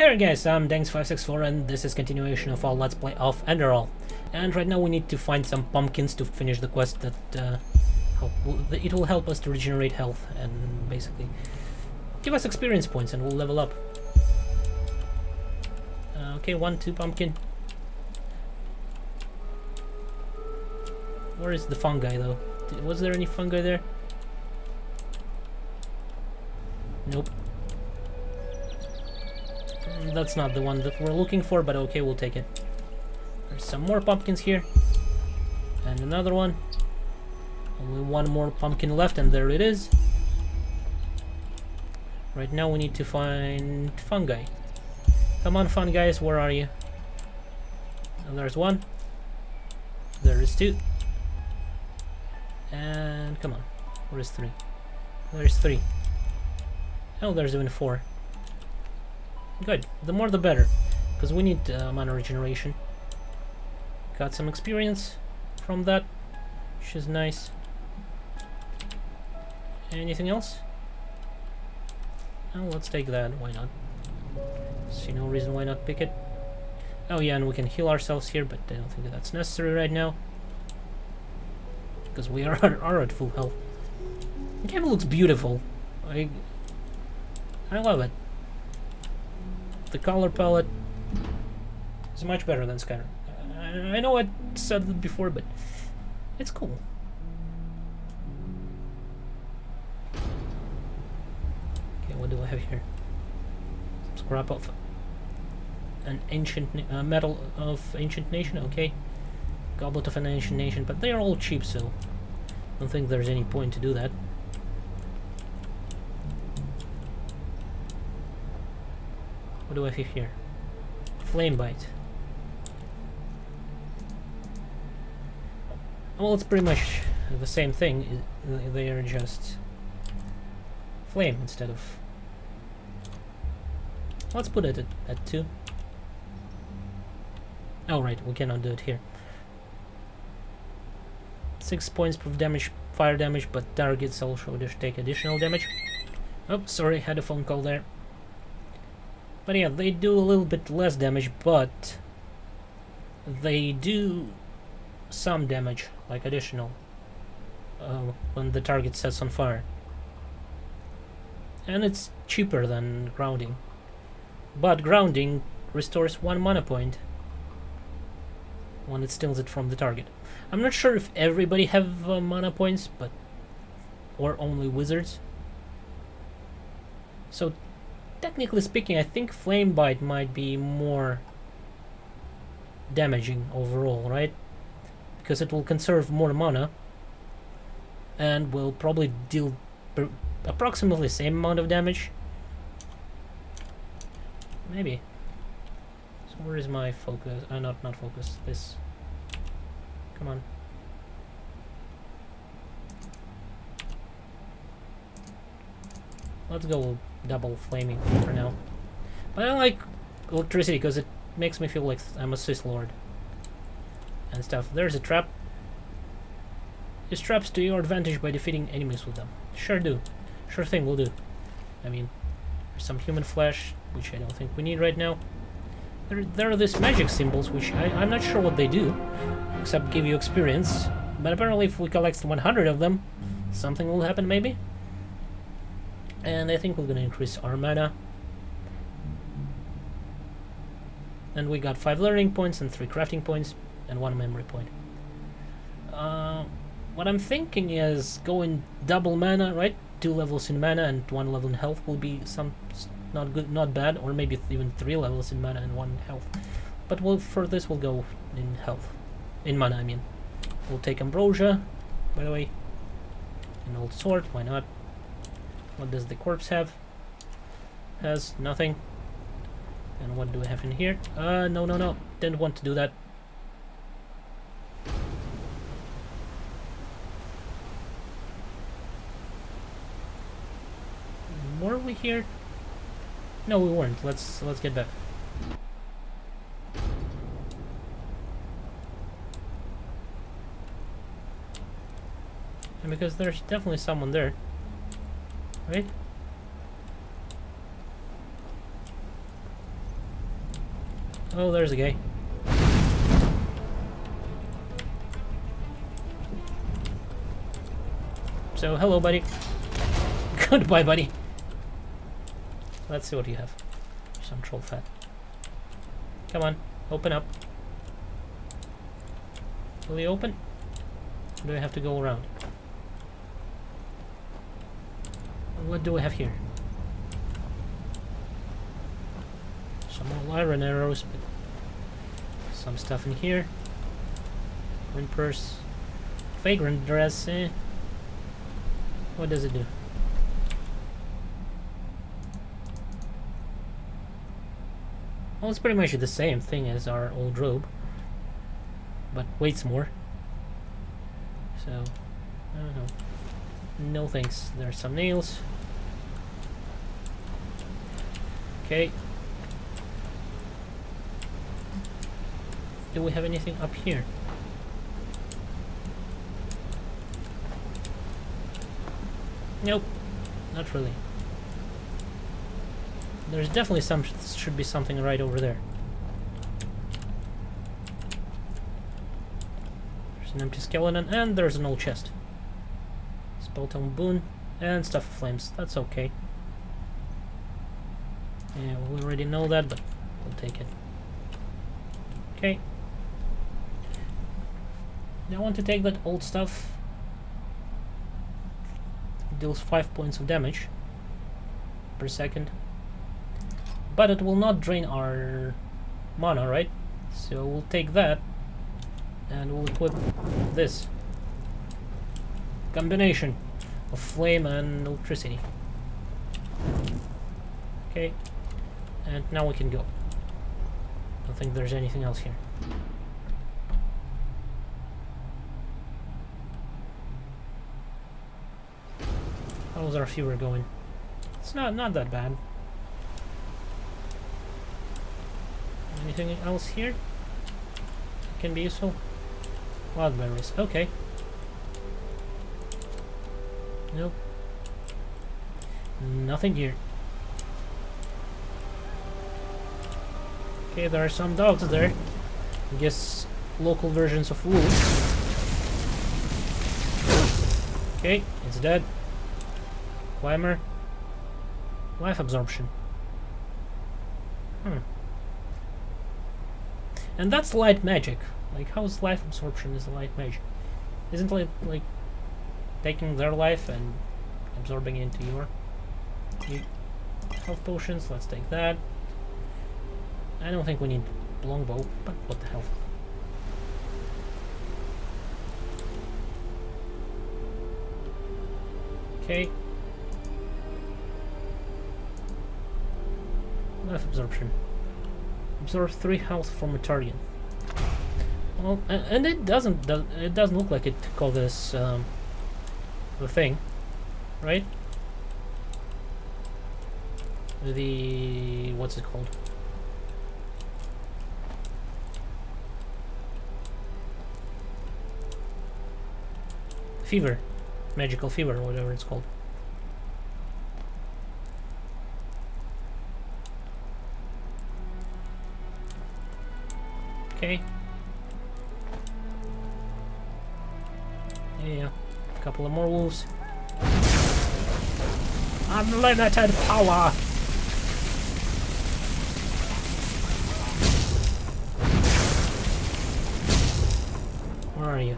Hey guys, I'm Danks564 and this is continuation of our Let's Play of Enderal. And right now we need to find some pumpkins to finish the quest that it will help us to regenerate health and basically give us experience points and we'll level up. Okay, 2 pumpkin. Where is the fungi though? Was there any fungi there? Nope. That's not the one that we're looking for, but okay, we'll take it. There's some more pumpkins here. And another one. Only one more pumpkin left, and there it is. Right now we need to find fungi. Come on, fun guys, where are you? And there's one. There is 2. And come on. Where is 3? There's 3. Oh, there's even 4. Good. The more the better, because we need mana regeneration. Got some experience from that, which is nice. Anything else? Oh, let's take that. Why not? See no reason why not pick it. Oh yeah, and we can heal ourselves here, but I don't think that's necessary right now, because we are at full health. The game looks beautiful. I love it. The color palette is much better than Skyrim. I know I said it before, but it's cool. Okay, what do I have here? Scrap of an ancient metal of ancient nation. Okay, goblet of an ancient nation, but they are all cheap, so I don't think there's any point to do that. What do I have here? Flame bite. Well, it's pretty much the same thing. They are just flame instead of... Let's put it at 2. Oh right, we cannot do it here. 6 points per damage, fire damage, but targets also take additional damage. Oh, sorry, had a phone call there. But yeah, they do a little bit less damage, but they do some damage, like additional, when the target sets on fire. And it's cheaper than grounding. But grounding restores 1 mana point when it steals it from the target. I'm not sure if everybody have mana points, but or only wizards. So technically speaking, I think Flame Bite might be more damaging overall, right? Because it will conserve more mana and will probably deal approximately the same amount of damage. Maybe. So where is my focus? Not focus. This. Come on. Let's go double flaming for now. But I like electricity because it makes me feel like I'm a Sith Lord and stuff. There's a trap. Use traps to your advantage by defeating enemies with them. Sure do. Sure thing, will do. I mean, there's some human flesh, which I don't think we need right now. There are these magic symbols, which I'm not sure what they do, except give you experience. But apparently if we collect 100 of them, something will happen maybe. And I think we're gonna increase our mana. And we got 5 learning points and 3 crafting points and 1 memory point. What I'm thinking is going double mana, right? 2 levels in mana and 1 level in health will be not bad, or maybe even 3 levels in mana and 1 health. But for this we'll go in health, in mana I mean. We'll take ambrosia, by the way, an old sword, why not? What does the corpse have? Has nothing. And what do I have in here? No. Didn't want to do that. Were we here? No, we weren't. Let's get back. And because there's definitely someone there. Right? Oh, there's a guy. So, hello, buddy. Goodbye, buddy. Let's see what you have. Some troll fat. Come on, open up. Will you open? Or do I have to go around? What do we have here? Some more iron arrows, but some stuff in here. Green purse. Vagrant dress, eh? What does it do? Well, it's pretty much the same thing as our old robe, but weights more. So, I don't know. No thanks. There's some nails. Okay. Do we have anything up here? Nope, not really. There's definitely should be something right over there. There's an empty skeleton, and there's an old chest. Spelltome boon, and stuff of flames. That's okay. Yeah, we already know that, but we'll take it. Okay. Now I want to take that old stuff. It deals 5 points of damage per second. But it will not drain our mana, right? So we'll take that and we'll equip this combination of flame and electricity. Okay, and now we can go. I don't think there's anything else here. How's our fever going? It's not that bad. Anything else here can be useful? Wild berries. Okay. Nope. Nothing here. Okay, there are some dogs there. I guess local versions of wolves. Okay, it's dead. Climber. Life absorption. And that's light magic. Like, how is life absorption is light magic? Isn't it like taking their life and absorbing it into your health potions? Let's take that. I don't think we need longbow, but what the hell? Okay. Life absorption. Absorb 3 health from a target. Well, and it doesn't look like it took all this the thing, right? The what's it called? Fever, magical fever, or whatever it's called. Okay. Yeah, a couple of more wolves. Unlimited power! Where are you?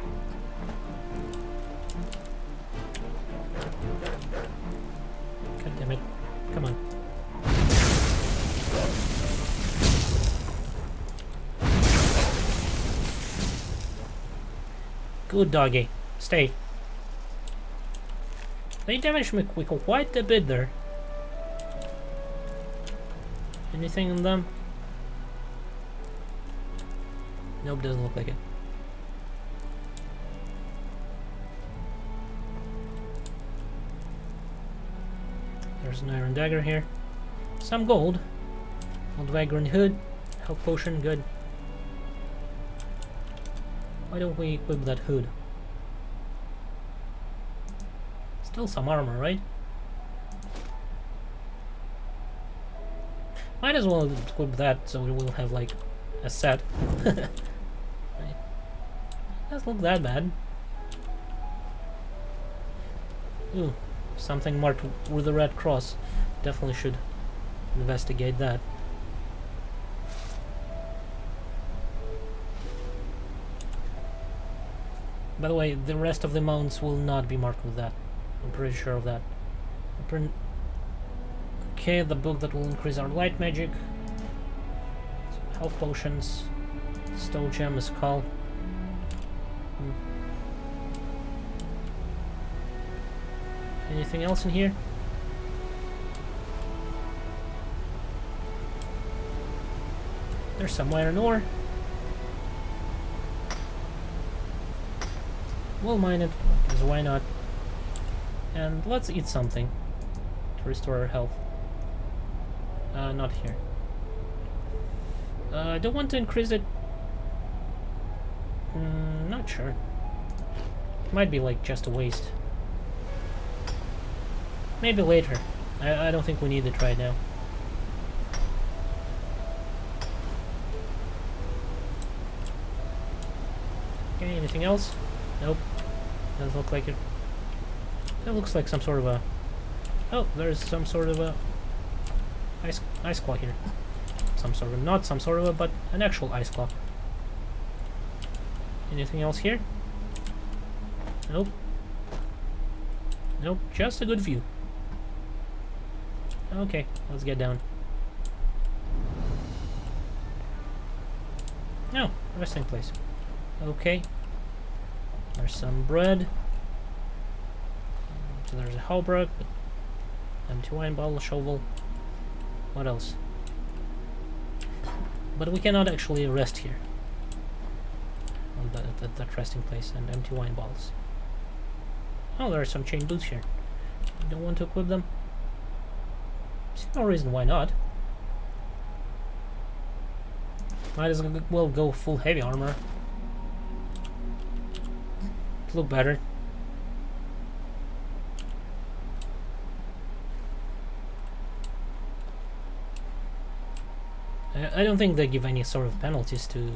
God damn it. Come on. Good doggy. Stay. They damaged me quite a bit there. Anything in them? Nope, doesn't look like it. There's an iron dagger here. Some gold. Old vagrant hood. Health potion, good. Why don't we equip that hood? Still some armor, right? Might as well equip that so we will have like a set. Right. Doesn't look that bad. Ooh, something marked with a red cross. Definitely should investigate that. By the way, the rest of the mounts will not be marked with that. I'm pretty sure of that. Okay, the book that will increase our light magic. Some health potions. Stone gem, a skull. Anything else in here? There's some iron ore. We'll mine it, because why not? And let's eat something to restore our health. Not here. I don't want to increase it. Not sure. Might be like just a waste. Maybe later. I don't think we need it right now. Okay, anything else? Nope. Doesn't look like it. That looks like some sort of a... Oh, there's some sort of a... Ice claw here. Some sort of... Not some sort of a, but an actual ice claw. Anything else here? Nope. Nope, just a good view. Okay, let's get down. No, resting place. Okay. There's some bread. So there's a halberd, empty wine bottle, shovel. What else? But we cannot actually rest here. On that resting place, and empty wine bottles. Oh, there are some chain boots here. You don't want to equip them? See no reason why not. Might as well go full heavy armor. To look better. I don't think they give any sort of penalties to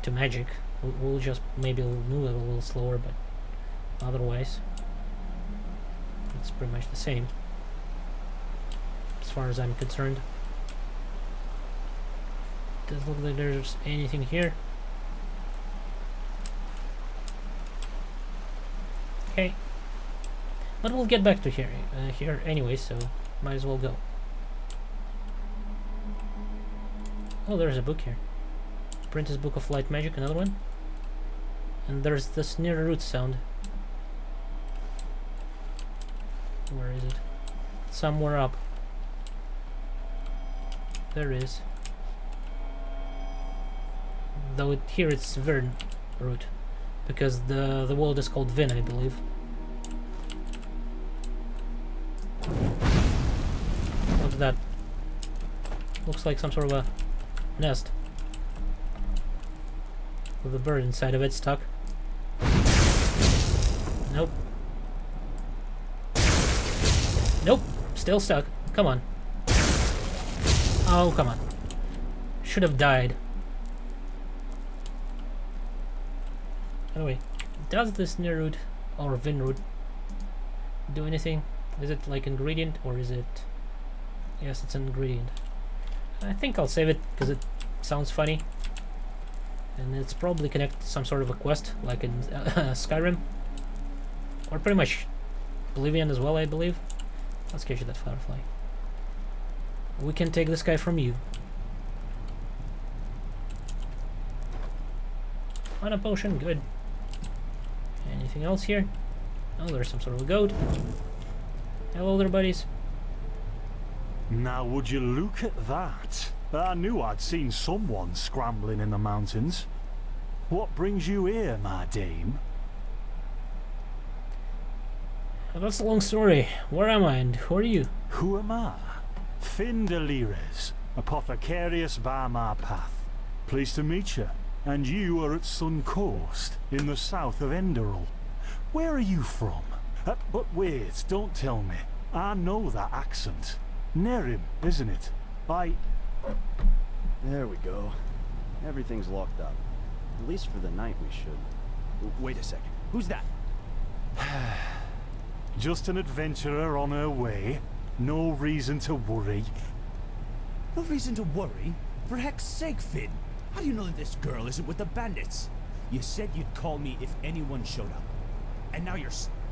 magic. We'll just maybe move it a little slower, but otherwise it's pretty much the same as far as I'm concerned. Doesn't look like there's anything here. Okay, but we'll get back to here anyway, so might as well go. Oh, there's a book here. Apprentice Book of Light Magic, another one. And there's this near root sound. Where is it? Somewhere up. There is. Though here it's Vern root, because the world is called Vin, I believe. Look at that. Looks like some sort of a nest with a bird inside of it stuck. Nope. Nope. Still stuck. Come on. Oh, come on. Should have died. Anyway, does this near root or Vin root do anything? Is it like ingredient or is it... Yes, it's an ingredient. I think I'll save it because it sounds funny. And it's probably connected to some sort of a quest, like in Skyrim. Or pretty much Oblivion as well, I believe. Let's catch you that firefly. We can take this guy from you. Mana potion, good. Anything else here? Oh, there's some sort of a goat. Hello there, buddies. Now would you look at that? I knew I'd seen someone scrambling in the mountains. What brings you here, my dame? That's a long story. Where am I and who are you? Who am I? Findelires, apothecarius by my path. Pleased to meet you. And you are at Sun Coast, in the south of Enderal. Where are you from? But wait, don't tell me. I know that accent. Nerim, isn't it? There we go. Everything's locked up. At least for the night we should. Wait a second. Who's that? Just an adventurer on her way. No reason to worry. No reason to worry? For heck's sake, Finn. How do you know that this girl isn't with the bandits? You said you'd call me if anyone showed up. And now you're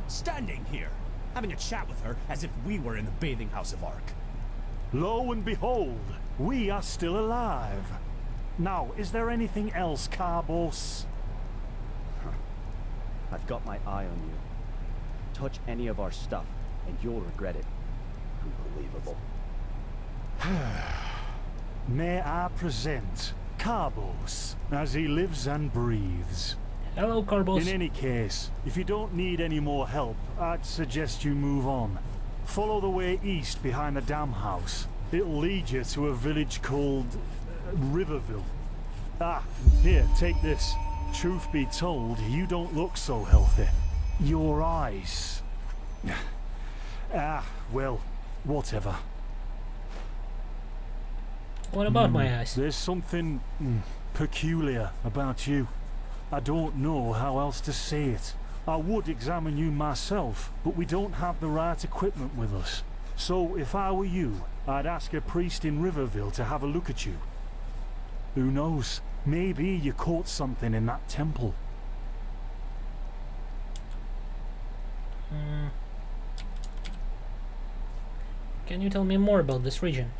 standing here, having a chat with her as if we were in the bathing house of Ark. Lo and behold, we are still alive. Now, is there anything else, Carbos? I've got my eye on you. Touch any of our stuff, and you'll regret it. Unbelievable. May I present Carbos, as he lives and breathes. Hello, Carbos. In any case, if you don't need any more help, I'd suggest you move on. Follow the way east behind the dam house. It'll lead you to a village called Riverville. Ah, here, take this. Truth be told, you don't look so healthy. Your eyes... well, whatever. What about my eyes? There's something peculiar about you. I don't know how else to say it. I would examine you myself, but we don't have the right equipment with us. So if I were you, I'd ask a priest in Riverville to have a look at you. Who knows? Maybe you caught something in that temple. Can you tell me more about this region?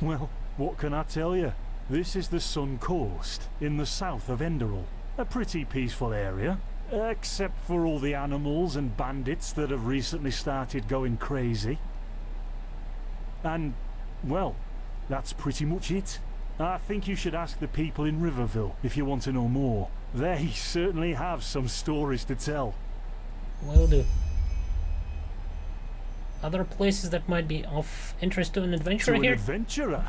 Well, what can I tell you? This is the Sun Coast, in the south of Enderal. A pretty peaceful area, except for all the animals and bandits that have recently started going crazy. And, well, that's pretty much it. I think you should ask the people in Riverville if you want to know more. They certainly have some stories to tell. Will do. Other places that might be of interest to an adventurer To here? an adventurer?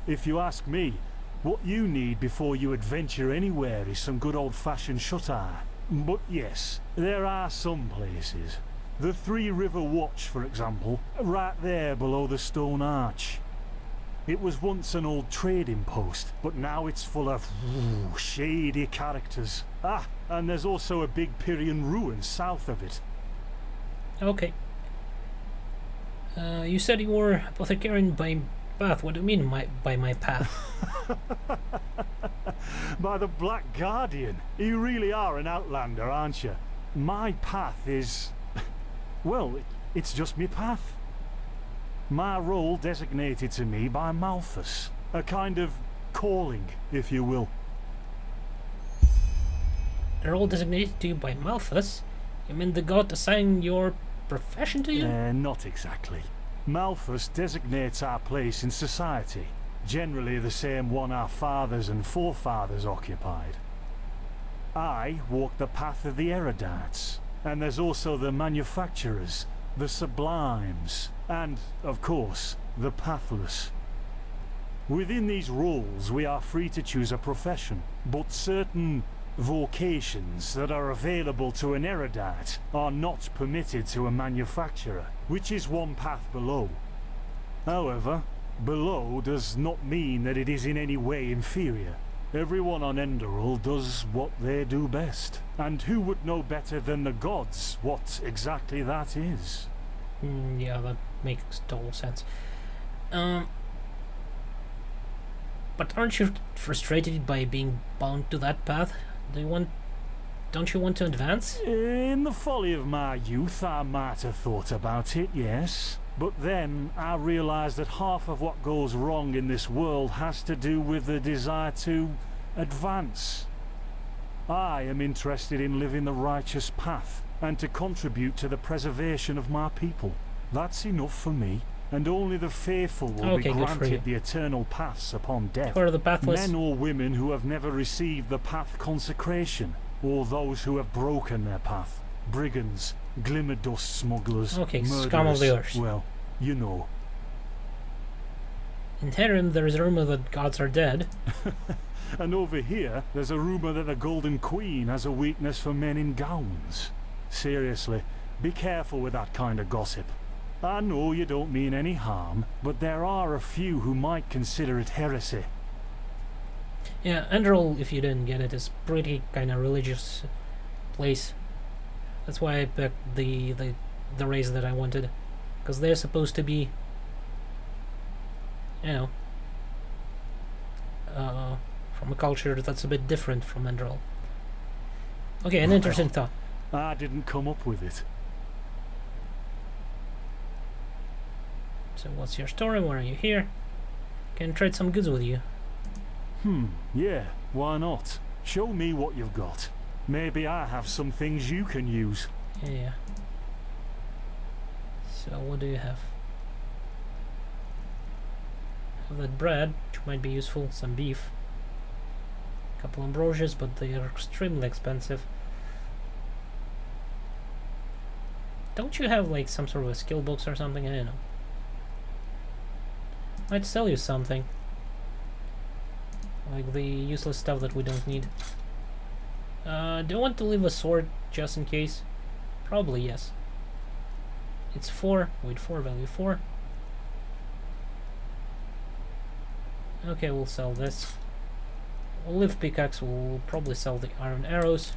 If you ask me, what you need before you adventure anywhere is some good old-fashioned shut-eye. But yes, there are some places. The Three River Watch, for example, right there below the stone arch. It was once an old trading post, but now it's full of shady characters. Ah, and there's also a big Pyrian ruin south of it. Okay. You said you were apothecarian by path. What do you mean by my path? By the Black Guardian. You really are an outlander, aren't you? My path is... well, it's just me path. My role designated to me by Malthus. A kind of calling, if you will. A role designated to you by Malthus? You mean the god assigning your profession to you? Not exactly. Malthus designates our place in society. Generally the same one our fathers and forefathers occupied. I walk the path of the erudites. And there's also the manufacturers, the sublimes, and, of course, the pathless. Within these roles, we are free to choose a profession, but certain vocations that are available to an erudite are not permitted to a manufacturer, which is one path below. However, below does not mean that it is in any way inferior. Everyone on Enderal does what they do best, and who would know better than the gods what exactly that is? Yeah, that makes total sense. But aren't you frustrated by being bound to that path? Don't you want to advance? In the folly of my youth, I might have thought about it, yes. But then I realized that half of what goes wrong in this world has to do with the desire to advance. I am interested in living the righteous path and to contribute to the preservation of my people. That's enough for me, and only the faithful will be granted the eternal paths upon death. Or the pathless. Men or women who have never received the path consecration, or those who have broken their path. Brigands, glimmer dust smugglers, murderers. Scum of the earth. Well, you know. In Skyrim, there is a rumor that gods are dead. And over here, there's a rumor that the Golden Queen has a weakness for men in gowns. Seriously, be careful with that kind of gossip. I know you don't mean any harm, but there are a few who might consider it heresy. Yeah, Enderal, if you didn't get it, is pretty kind of religious place. That's why I picked the race that I wanted, because they're supposed to be, you know, from a culture that's a bit different from Enderal. Okay, an interesting thought. I didn't come up with it. So what's your story? Why are you here? Can trade some goods with you. Yeah, why not? Show me what you've got. Maybe I have some things you can use. Yeah. So what do you have? Have that bread, which might be useful, some beef. A couple ambrosias, but they are extremely expensive. Don't you have like some sort of a skill box or something? I don't know. Might sell you something. Like the useless stuff that we don't need. Do I want to leave a sword just in case? Probably yes. It's 4, weight 4, value 4. Okay, we'll sell this. We'll leave pickaxe, we'll probably sell the iron arrows.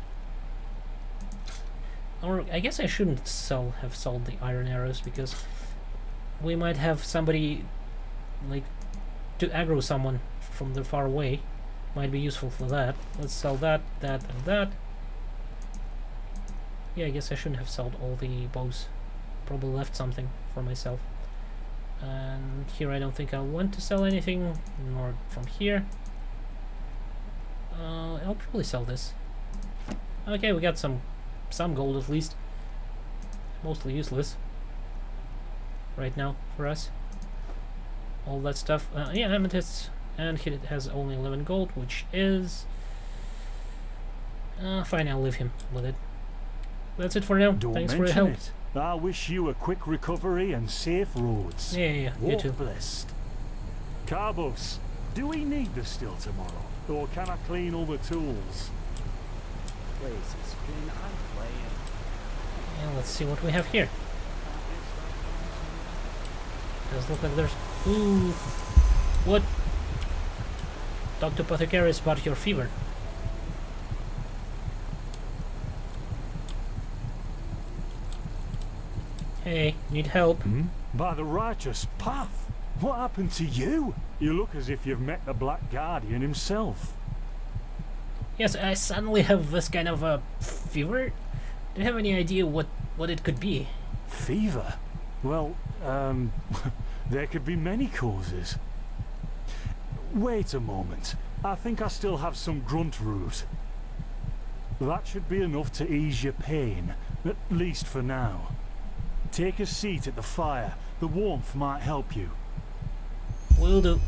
Or I guess I shouldn't have sold the iron arrows, because we might have somebody like to aggro someone from the far away. Might be useful for that. Let's sell that, that, and that. Yeah, I guess I shouldn't have sold all the bows. Probably left something for myself. And here I don't think I want to sell anything, nor from here. I'll probably sell this. Okay, we got some gold at least. Mostly useless right now for us. All that stuff. Yeah, amethysts, and it has only 11 gold, which is fine. I'll leave him with it. That's it for now. Don't Thanks for your mention help. it. I wish you a quick recovery and safe roads. Yeah, you Walk too. blessed. Carbos, do we need the still tomorrow? Or can I clean all the tools? Places, Finn, I'm playing. Yeah, let's see what we have here. Does look like there's... Ooh! What? Talk to apothecaries about your fever. Hey, need help? By the righteous path. What happened to you? You look as if you've met the Black Guardian himself. Yes, I suddenly have this kind of a fever. Do you have any idea what it could be? Fever? Well, there could be many causes. Wait a moment. I think I still have some grunt root. That should be enough to ease your pain, at least for now. Take a seat at the fire. The warmth might help you. Will do.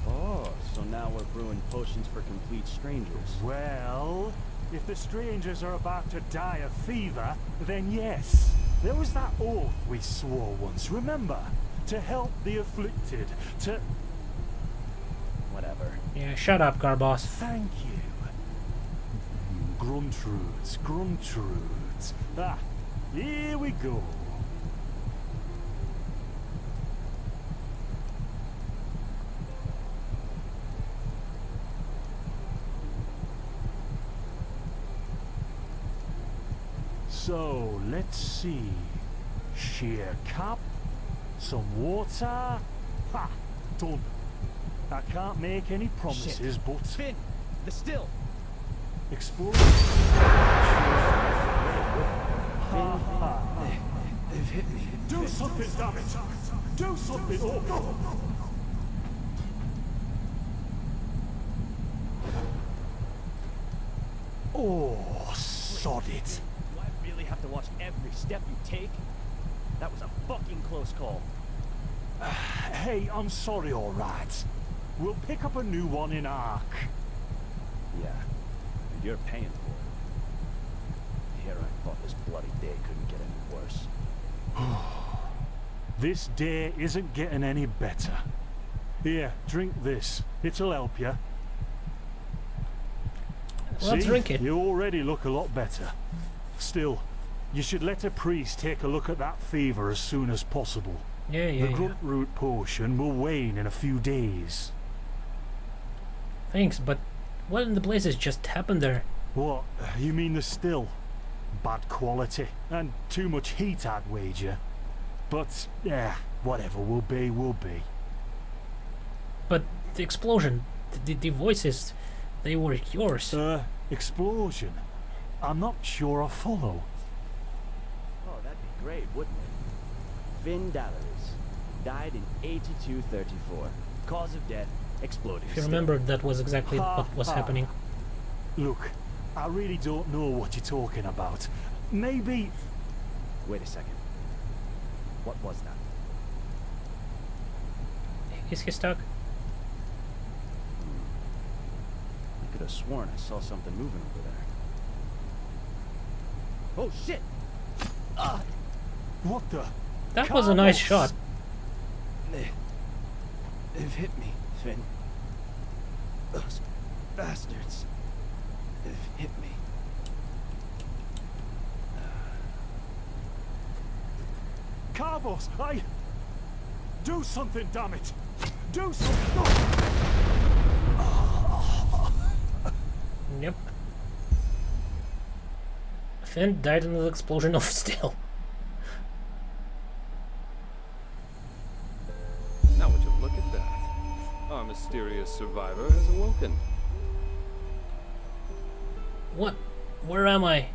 Oh, so now we're brewing potions for complete strangers. Well, if the strangers are about to die of fever, then yes. There was that oath we swore once, remember? To help the afflicted, to... Whatever. Yeah, shut up, Garboss. Thank you. Gruntroods, Gruntroods. Ah, here we go. So, let's see. Sheer cap, some water. Ha! Done. I can't make any promises, but... Finn, the still. Explore... They've hit me. Do something, damn it! Do something! Oh, sod it. Do I really have to watch every step you take? That was a fucking close call. Hey, I'm sorry, all right. We'll pick up a new one in Ark. Yeah, and you're paying for it. Here I thought this bloody day couldn't get any worse. This day isn't getting any better. Here, drink this. It'll help you. Well, See, drink it. You already look a lot better. Still, You should let a priest take a look at that fever as soon as possible. Yeah, The grunt root potion will wane in a few days. Thanks, but what in the blazes just happened there? What? You mean the still? Bad quality and too much heat, I'd wager. But, yeah, whatever will be, will be. But the explosion, the voices, they were yours. Explosion? I'm not sure I follow. Oh, that'd be great, wouldn't it? Finn Dal'Varek died in 8234. Cause of death, exploding. If you still. remember, that was exactly what was happening. Look, I really don't know what you're talking about. Maybe... Wait a second. What was that? Is he stuck? I could have sworn I saw something moving over there. Oh shit! What the... That was a nice Carlos! shot. They've hit me, Finn. Those bastards. They've hit me. Carlos, do something, damn it! Do something! Yep. Finn died in an explosion of steel. Now would you look at that? Our mysterious survivor has awoken. What? Where am I?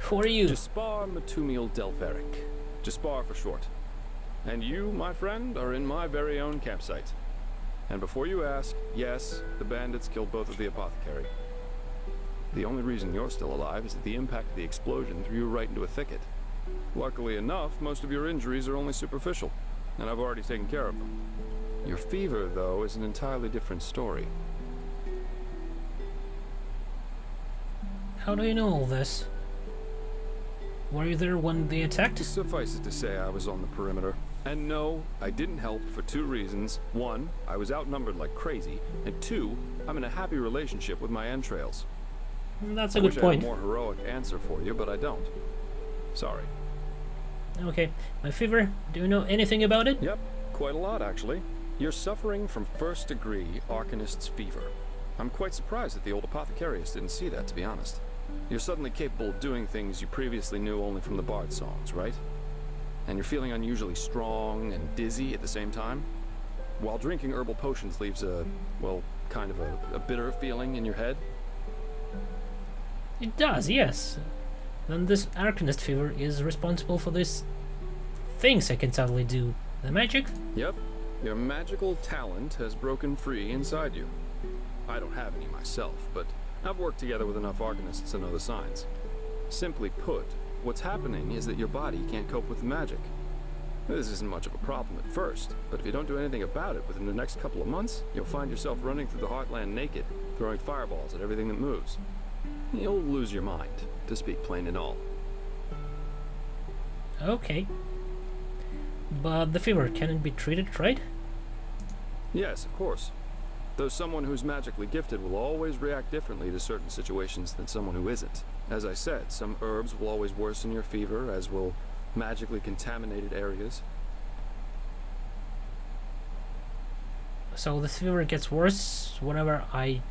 Who are you? Jespar Dal'Varek. Jespar for short. And you, my friend, are in my very own campsite. And before you ask, yes, the bandits killed both of the apothecary. The only reason you're still alive is that the impact of the explosion threw you right into a thicket. Luckily enough, most of your injuries are only superficial, and I've already taken care of them. Your fever, though, is an entirely different story. How do you know all this? Were you there when they attacked? Suffice it to say, I was on the perimeter. And no, I didn't help for two reasons. One, I was outnumbered like crazy. And two, I'm in a happy relationship with my entrails. That's a I good wish point. I had a more heroic answer for you, but I don't. Sorry. Okay, my fever, do you know anything about it? Yep, quite a lot actually. You're suffering from first-degree Arcanist's fever. I'm quite surprised that the old apothecarius didn't see that, to be honest. You're suddenly capable of doing things you previously knew only from the bard songs, right? And you're feeling unusually strong and dizzy at the same time? While drinking herbal potions leaves a, well, kind of a bitter feeling in your head? It does, yes. Then this Arcanist fever is responsible for these things I can suddenly do. The magic? Yep. Your magical talent has broken free inside you. I don't have any myself, but I've worked together with enough Arcanists to know the signs. Simply put, what's happening is that your body can't cope with the magic. This isn't much of a problem at first, but if you don't do anything about it within the next couple of months, you'll find yourself running through the heartland naked, throwing fireballs at everything that moves. You'll lose your mind, to speak plain and all. Okay. But the fever, can it be treated, right? Yes, of course. Though someone who's magically gifted will always react differently to certain situations than someone who isn't. As I said, some herbs will always worsen your fever, as will magically contaminated areas. So the fever gets worse whenever I,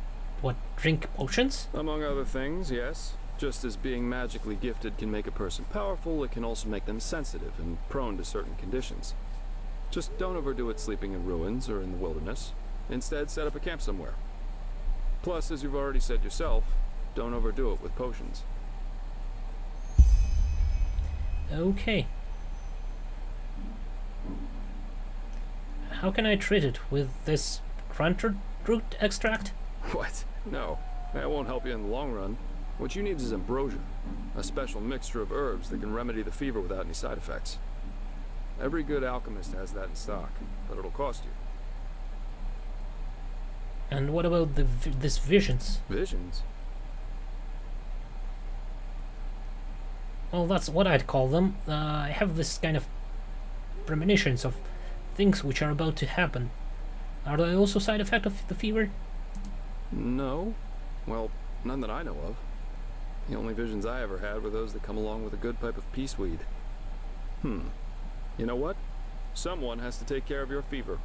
drink potions? Among other things, yes. Just as being magically gifted can make a person powerful, it can also make them sensitive and prone to certain conditions. Just don't overdo it sleeping in ruins or in the wilderness. Instead, set up a camp somewhere. Plus, as you've already said yourself, don't overdo it with potions. Okay. How can I treat it? With this grunter root extract? What? No, that won't help you in the long run. What you need is ambrosia, a special mixture of herbs that can remedy the fever without any side effects. Every good alchemist has that in stock, but it'll cost you. And what about this visions? Visions? Well, that's what I'd call them. I have this kind of premonitions of things which are about to happen. Are they also side effect of the fever? No. Well, none that I know of. The only visions I ever had were those that come along with a good pipe of peaceweed. You know what? Someone has to take care of your fever.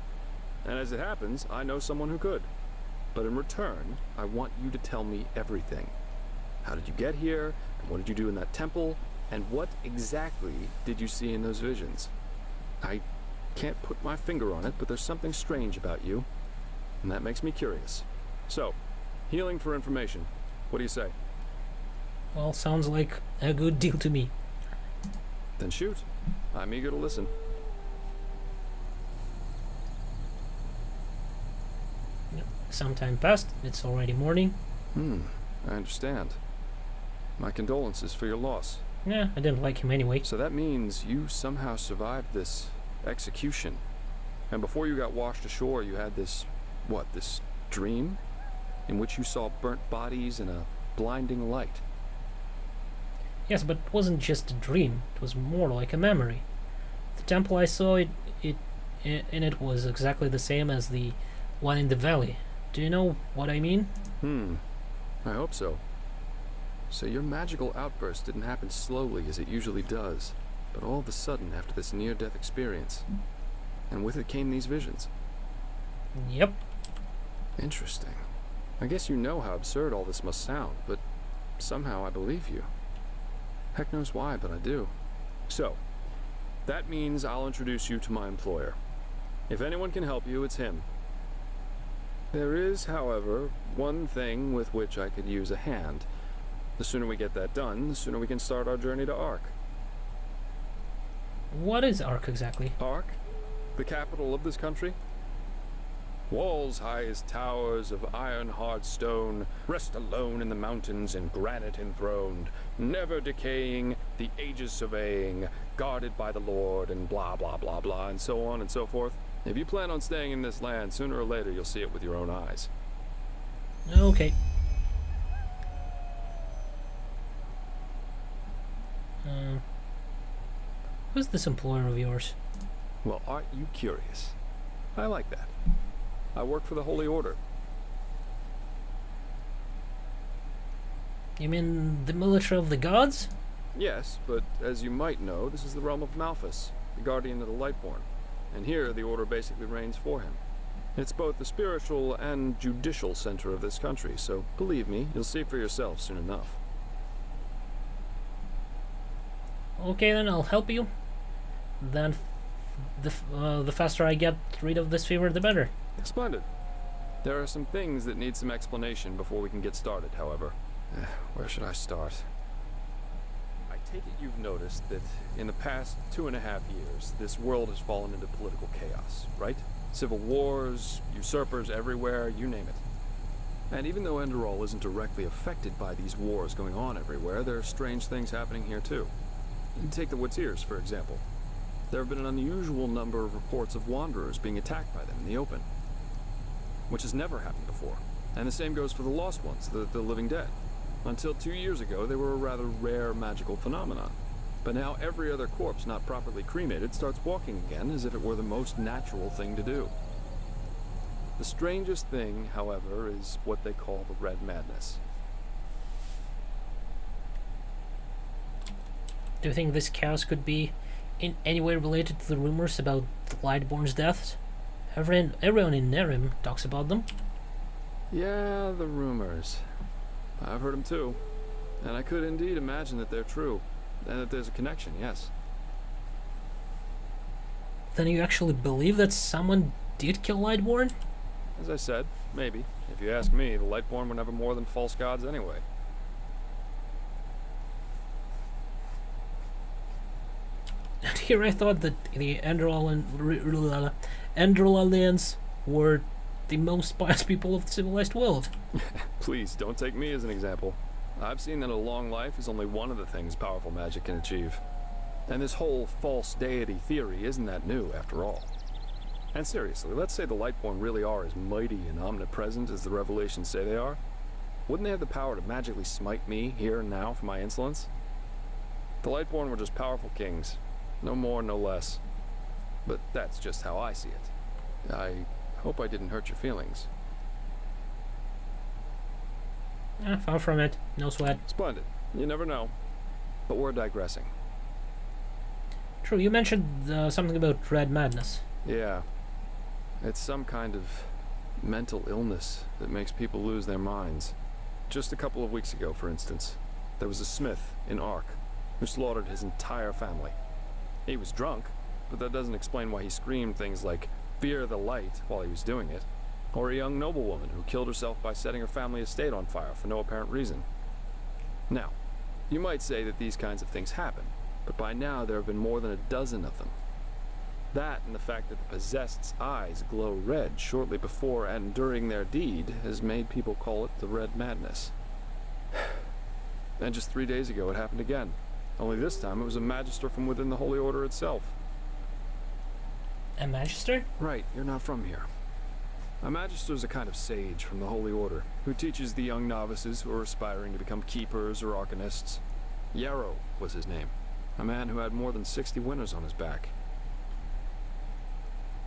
And as it happens, I know someone who could. But in return, I want you to tell me everything. How did you get here? And what did you do in that temple? And what exactly did you see in those visions? I can't put my finger on it, but there's something strange about you. And that makes me curious. So, healing for information. What do you say? Well, sounds like a good deal to me. Then shoot. I'm eager to listen. Some time passed. It's already morning. I understand. My condolences for your loss. Yeah, I didn't like him anyway. So that means you somehow survived this execution. And before you got washed ashore, you had this, this dream? In which you saw burnt bodies and a blinding light. Yes, but it wasn't just a dream. It was more like a memory. The temple I saw, it was exactly the same as the one in the valley. Do you know what I mean? I hope so. So your magical outburst didn't happen slowly as it usually does, but all of a sudden after this near-death experience. And with it came these visions. Yep. Interesting. I guess you know how absurd all this must sound, but somehow I believe you. Heck knows why, but I do. So, that means I'll introduce you to my employer. If anyone can help you, it's him. There is, however, one thing with which I could use a hand. The sooner we get that done, the sooner we can start our journey to Ark. What is Ark exactly? Ark? The capital of this country? Walls high as towers of iron-hard stone, rest alone in the mountains in granite enthroned, never decaying, the ages surveying, guarded by the Lord, and blah blah blah blah, and so on and so forth. If you plan on staying in this land, sooner or later you'll see it with your own eyes. Okay. Who's this employer of yours? Well, aren't you curious? I like that. I work for the Holy Order. You mean the military of the gods? Yes, but as you might know, this is the realm of Malphas, the guardian of the Lightborn. And here, the Order basically reigns for him. It's both the spiritual and judicial center of this country, so believe me, you'll see for yourself soon enough. Okay, then I'll help you. Then the faster I get rid of this fever, the better. Splendid. There are some things that need some explanation before we can get started, however. Where should I start? I take it you've noticed that in the past 2.5 years, this world has fallen into political chaos, right? Civil wars, usurpers everywhere, you name it. And even though Enderal isn't directly affected by these wars going on everywhere, there are strange things happening here too. Take the Watirs, for example. There have been an unusual number of reports of wanderers being attacked by them in the open, which has never happened before. And the same goes for the Lost Ones, the living dead. Until 2 years ago, they were a rather rare magical phenomenon. But now every other corpse not properly cremated starts walking again as if it were the most natural thing to do. The strangest thing, however, is what they call the Red Madness. Do you think this chaos could be in any way related to the rumors about the Lightborn's deaths? Everyone in Nerim talks about them. Yeah, the rumors. I've heard them too. And I could indeed imagine that they're true. And that there's a connection, yes. Then you actually believe that someone did kill Lightborn? As I said, maybe. If you ask me, the Lightborn were never more than false gods anyway. And here I thought that the Enderal Alliance were the most pious people of the civilized world. Please, don't take me as an example. I've seen that a long life is only one of the things powerful magic can achieve. And this whole false deity theory isn't that new, after all. And seriously, let's say the Lightborn really are as mighty and omnipresent as the revelations say they are. Wouldn't they have the power to magically smite me, here and now, for my insolence? The Lightborn were just powerful kings. No more, no less. But that's just how I see it. I hope I didn't hurt your feelings. Far from it. No sweat. Splendid. You never know. But we're digressing. True, you mentioned something about red madness. Yeah. It's some kind of mental illness that makes people lose their minds. Just a couple of weeks ago, for instance, there was a smith in Ark who slaughtered his entire family. He was drunk, but that doesn't explain why he screamed things like, "Fear the light," while he was doing it. Or a young noblewoman who killed herself by setting her family estate on fire for no apparent reason. Now, you might say that these kinds of things happen, but by now there have been more than a dozen of them. That and the fact that the possessed's eyes glow red shortly before and during their deed has made people call it the Red Madness. And just 3 days ago it happened again. Only this time it was a magister from within the Holy Order itself. A magister? Right, you're not from here. A magister is a kind of sage from the Holy Order, who teaches the young novices who are aspiring to become keepers or arcanists. Yarrow was his name, a man who had more than 60 winners on his back.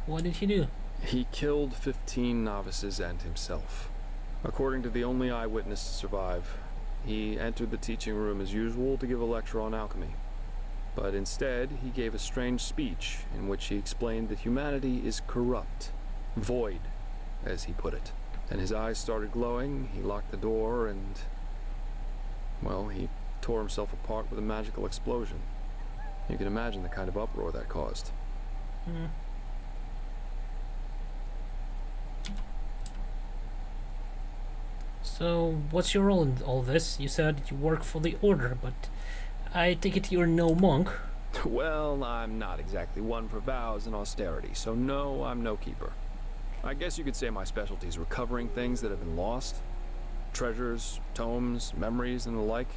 What did he do? He killed 15 novices and himself. According to the only eyewitness to survive, he entered the teaching room as usual to give a lecture on alchemy. But instead, he gave a strange speech in which he explained that humanity is corrupt, void, as he put it. And his eyes started glowing, he locked the door, and... well, he tore himself apart with a magical explosion. You can imagine the kind of uproar that caused. Hmm. So, what's your role in all this? You said you work for the Order, but I take it you're no monk. Well, I'm not exactly one for vows and austerity, so no, I'm no keeper. I guess you could say my specialty is recovering things that have been lost. Treasures, tomes, memories, and the like.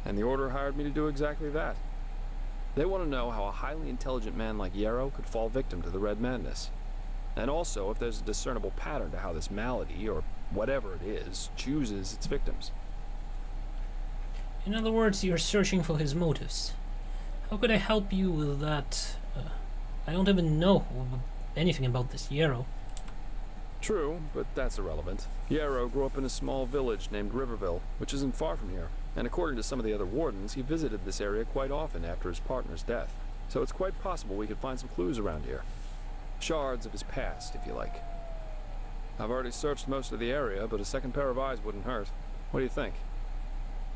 And the Order hired me to do exactly that. They want to know how a highly intelligent man like Yarrow could fall victim to the Red Madness. And also if there's a discernible pattern to how this malady, or whatever it is, chooses its victims. In other words, you're searching for his motives. How could I help you with that? I don't even know anything about this Yarrow. True, but that's irrelevant. Yarrow grew up in a small village named Riverville, which isn't far from here. And according to some of the other wardens, he visited this area quite often after his partner's death. So it's quite possible we could find some clues around here. Shards of his past, if you like. I've already searched most of the area, but a second pair of eyes wouldn't hurt. What do you think?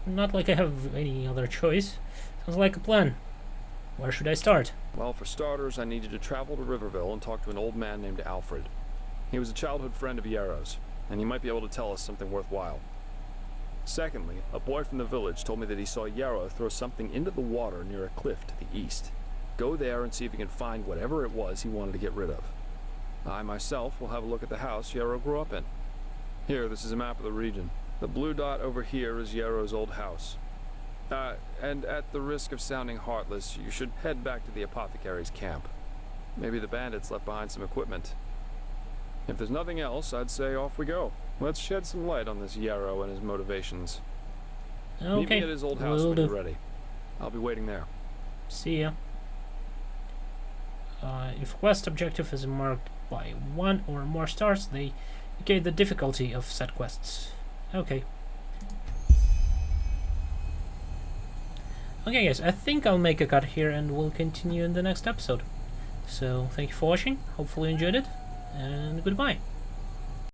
Not like I have any other choice. Sounds like a plan. Where should I start? Well, for starters, I need you to travel to Riverville and talk to an old man named Alfred. He was a childhood friend of Yarrow's, and he might be able to tell us something worthwhile. Secondly, a boy from the village told me that he saw Yarrow throw something into the water near a cliff to the east. Go there and see if you can find whatever it was he wanted to get rid of. I myself will have a look at the house Yarrow grew up in. Here, this is a map of the region. The blue dot over here is Yarrow's old house. And at the risk of sounding heartless, you should head back to the apothecary's camp. Maybe the bandits left behind some equipment. If there's nothing else, I'd say off we go. Let's shed some light on this Yarrow and his motivations. Okay. Meet me at his old house will when do. you're ready. I'll be waiting there. See ya. If quest objective is marked by 1 or more stars, they indicate the difficulty of said quests. Okay. Okay guys, I think I'll make a cut here and we'll continue in the next episode. So, thank you for watching, hopefully you enjoyed it, and goodbye.